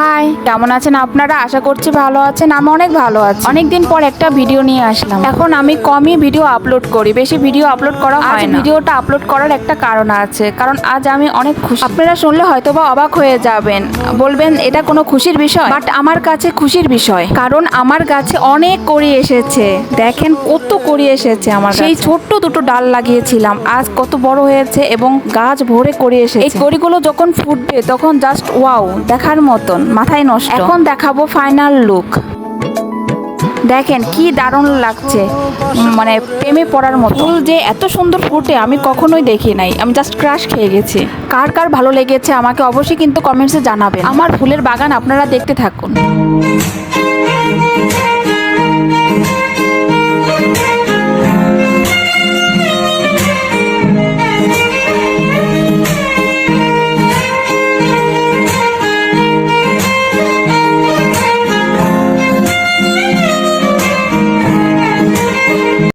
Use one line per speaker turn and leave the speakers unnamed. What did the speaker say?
High, কেমন আছেন আপনারা? আশা করছি ভালো আছেন। আমি অনেক ভালো আছি। অনেকদিন পর একটা ভিডিও নিয়ে আসলাম। এখন আমি কমই ভিডিও আপলোড করি, বেশি ভিডিও আপলোড করা হয় না। ভিডিওটা আপলোড করার একটা কারণ আছে, কারণ আজ আমি অনেক খুশি। আপনারা শুনলে হয়তোবা অবাক হয়ে যাবেন, বলবেন এটা কোনো খুশির বিষয়, বাট আমার কাছে খুশির বিষয়। কারণ আমার গাছে অনেক কড়ি এসেছে। দেখেন কত কড়ি এসেছে আমার। সেই ছোট্ট দুটো ডাল লাগিয়েছিলাম, আজ কত বড় হয়েছে এবং গাছ ভরে কড়ি এসেছে। এই কড়িগুলো যখন ফুটবে তখন জাস্ট ওয়াও, দেখার মতন, মাথায় নষ্ট। এখন দেখাবো ফাইনাল লুক। দেখেন কি দারুণ লাগছে, মানে প্রেমে পড়ার মতো। ফুল যে এত সুন্দর ফুটে আমি কখনোই দেখি নাই, আমি জাস্ট ক্রাশ খেয়ে গেছি। কার কার ভালো লেগেছে আমাকে অবশ্যই কিন্তু কমেন্টসে জানাবেন। আমার ফুলের বাগান আপনারা দেখতে থাকুন।